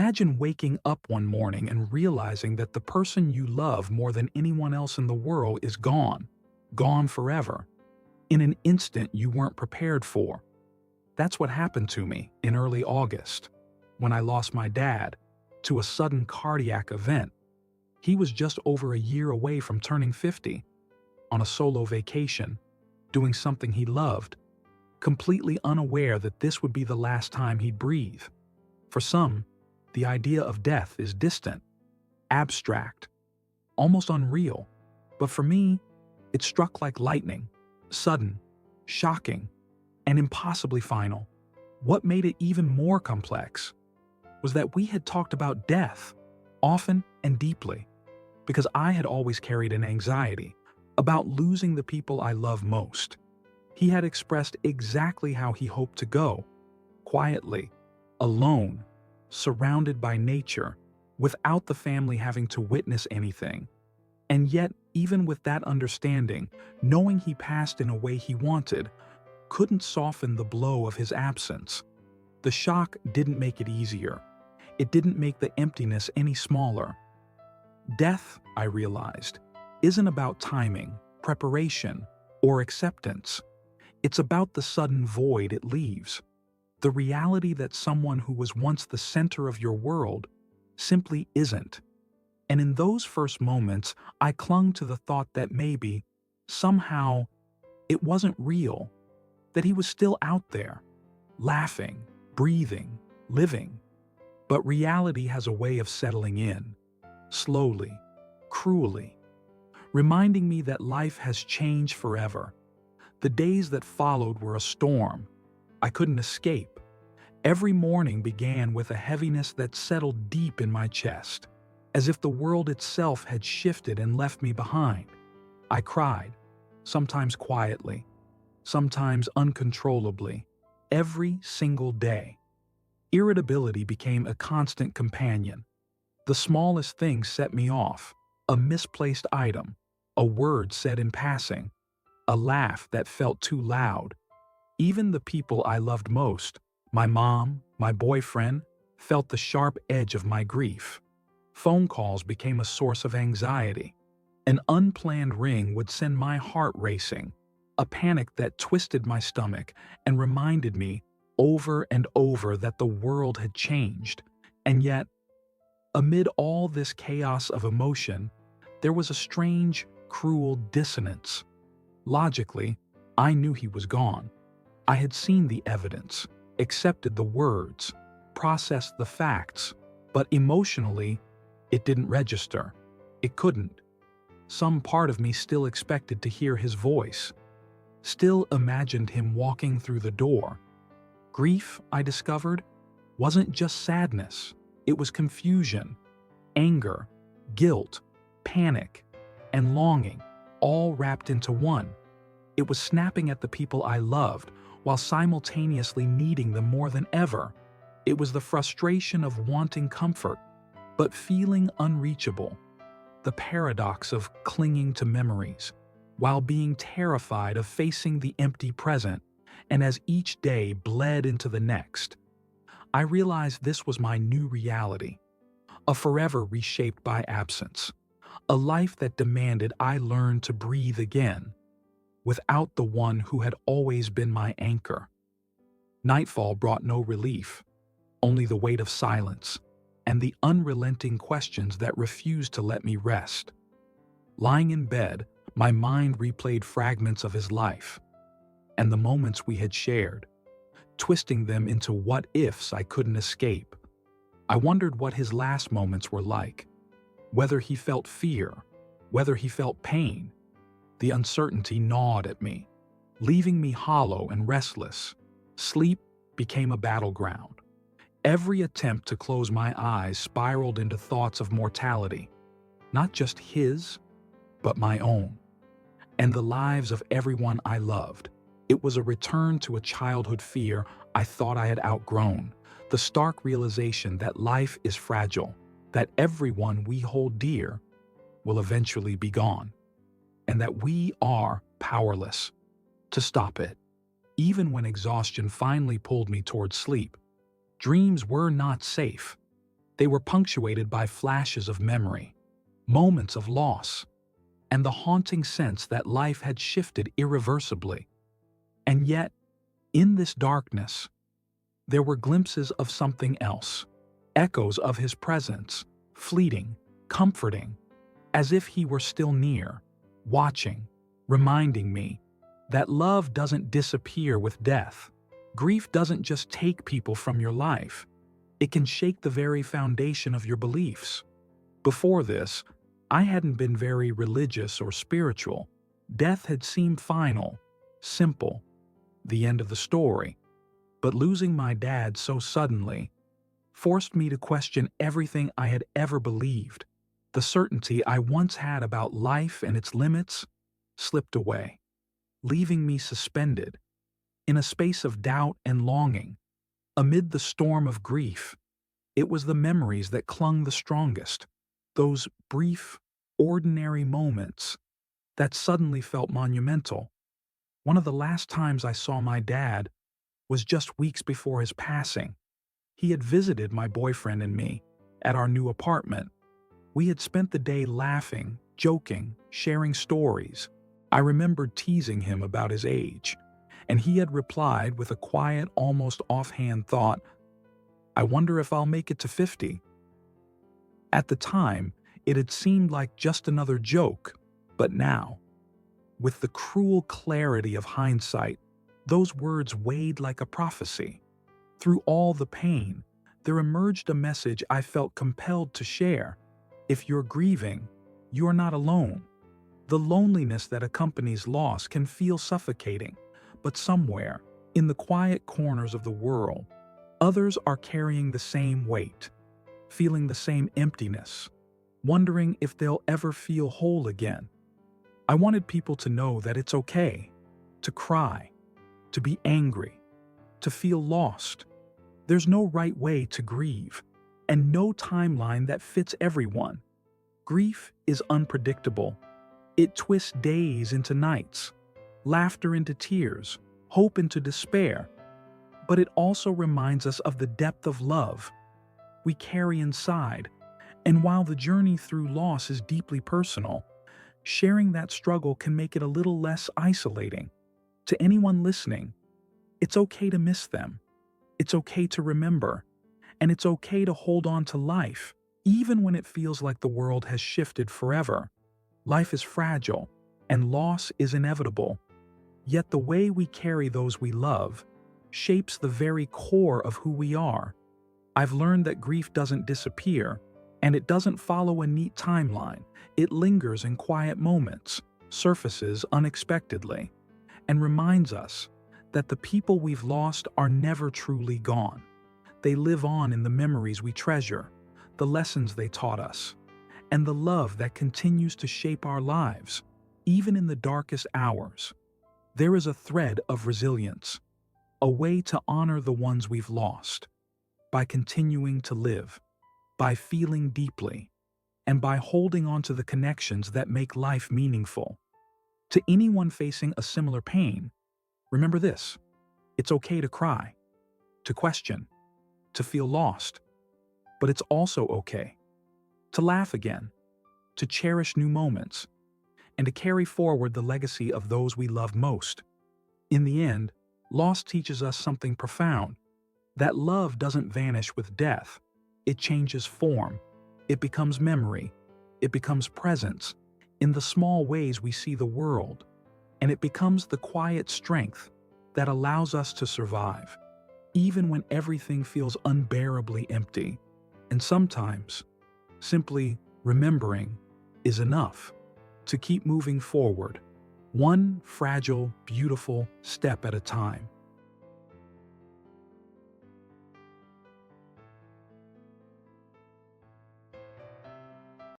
Imagine waking up one morning and realizing that the person you love more than anyone else in the world is gone, gone forever, in an instant you weren't prepared for. That's what happened to me in early August, when I lost my dad to a sudden cardiac event. He was just over a year away from turning 50, on a solo vacation, doing something he loved, completely unaware that this would be the last time he'd breathe. For some, the idea of death is distant, abstract, almost unreal. But for me, it struck like lightning, sudden, shocking, and impossibly final. What made it even more complex was that we had talked about death, often and deeply, because I had always carried an anxiety about losing the people I love most. He had expressed exactly how he hoped to go, quietly, alone, surrounded by nature, without the family having to witness anything. And yet, even with that understanding, knowing he passed in a way he wanted, couldn't soften the blow of his absence. The shock didn't make it easier. It didn't make the emptiness any smaller. Death, I realized, isn't about timing, preparation, or acceptance. It's about the sudden void it leaves. The reality that someone who was once the center of your world simply isn't. And in those first moments, I clung to the thought that maybe, somehow, it wasn't real, that he was still out there, laughing, breathing, living. But reality has a way of settling in, slowly, cruelly, reminding me that life has changed forever. The days that followed were a storm I couldn't escape. Every morning began with a heaviness that settled deep in my chest, as if the world itself had shifted and left me behind. I cried, sometimes quietly, sometimes uncontrollably, every single day. Irritability became a constant companion. The smallest thing set me off: a misplaced item, a word said in passing, a laugh that felt too loud. Even the people I loved most, my mom, my boyfriend, felt the sharp edge of my grief. Phone calls became a source of anxiety. An unplanned ring would send my heart racing, a panic that twisted my stomach and reminded me over and over that the world had changed. And yet, amid all this chaos of emotion, there was a strange, cruel dissonance. Logically, I knew he was gone. I had seen the evidence, accepted the words, processed the facts, but emotionally, it didn't register. It couldn't. Some part of me still expected to hear his voice, still imagined him walking through the door. Grief, I discovered, wasn't just sadness. It was confusion, anger, guilt, panic, and longing, all wrapped into one. It was snapping at the people I loved while simultaneously needing them more than ever. It was the frustration of wanting comfort, but feeling unreachable. The paradox of clinging to memories, while being terrified of facing the empty present. And as each day bled into the next, I realized this was my new reality, a forever reshaped by absence, a life that demanded I learn to breathe again, without the one who had always been my anchor. Nightfall brought no relief, only the weight of silence and the unrelenting questions that refused to let me rest. Lying in bed, my mind replayed fragments of his life and the moments we had shared, twisting them into what-ifs I couldn't escape. I wondered what his last moments were like, whether he felt fear, whether he felt pain. The uncertainty gnawed at me, leaving me hollow and restless. Sleep became a battleground. Every attempt to close my eyes spiraled into thoughts of mortality, not just his, but my own, and the lives of everyone I loved. It was a return to a childhood fear I thought I had outgrown, the stark realization that life is fragile, that everyone we hold dear will eventually be gone, and that we are powerless to stop it. Even when exhaustion finally pulled me toward sleep, dreams were not safe. They were punctuated by flashes of memory, moments of loss, and the haunting sense that life had shifted irreversibly. And yet, in this darkness, there were glimpses of something else, echoes of his presence, fleeting, comforting, as if he were still near, watching, reminding me that love doesn't disappear with death. Grief doesn't just take people from your life. It can shake the very foundation of your beliefs. Before this, I hadn't been very religious or spiritual. Death had seemed final, simple, the end of the story. But losing my dad so suddenly forced me to question everything I had ever believed. The certainty I once had about life and its limits slipped away, leaving me suspended in a space of doubt and longing. Amid the storm of grief, it was the memories that clung the strongest, those brief, ordinary moments that suddenly felt monumental. One of the last times I saw my dad was just weeks before his passing. He had visited my boyfriend and me at our new apartment. We had spent the day laughing, joking, sharing stories. I remembered teasing him about his age, and he had replied with a quiet, almost offhand thought, "I wonder if I'll make it to 50. At the time, it had seemed like just another joke, but now, with the cruel clarity of hindsight, those words weighed like a prophecy. Through all the pain, there emerged a message I felt compelled to share. If you're grieving, you are not alone. The loneliness that accompanies loss can feel suffocating, but somewhere, in the quiet corners of the world, others are carrying the same weight, feeling the same emptiness, wondering if they'll ever feel whole again. I wanted people to know that it's okay to cry, to be angry, to feel lost. There's no right way to grieve, and no timeline that fits everyone. Grief is unpredictable. It twists days into nights, laughter into tears, hope into despair. But it also reminds us of the depth of love we carry inside. And while the journey through loss is deeply personal, sharing that struggle can make it a little less isolating. To anyone listening, it's okay to miss them. It's okay to remember. And it's okay to hold on to life, even when it feels like the world has shifted forever. Life is fragile, and loss is inevitable. Yet the way we carry those we love shapes the very core of who we are. I've learned that grief doesn't disappear, and it doesn't follow a neat timeline. It lingers in quiet moments, surfaces unexpectedly, and reminds us that the people we've lost are never truly gone. They live on in the memories we treasure, the lessons they taught us, and the love that continues to shape our lives, even in the darkest hours. There is a thread of resilience, a way to honor the ones we've lost, by continuing to live, by feeling deeply, and by holding on to the connections that make life meaningful. To anyone facing a similar pain, remember this: it's okay to cry, to question, to feel lost, but it's also okay to laugh again, to cherish new moments, and to carry forward the legacy of those we love most. In the end, loss teaches us something profound, that love doesn't vanish with death. It changes form, it becomes memory, it becomes presence in the small ways we see the world, and it becomes the quiet strength that allows us to survive, even when everything feels unbearably empty. And sometimes, simply remembering is enough to keep moving forward, one fragile, beautiful step at a time.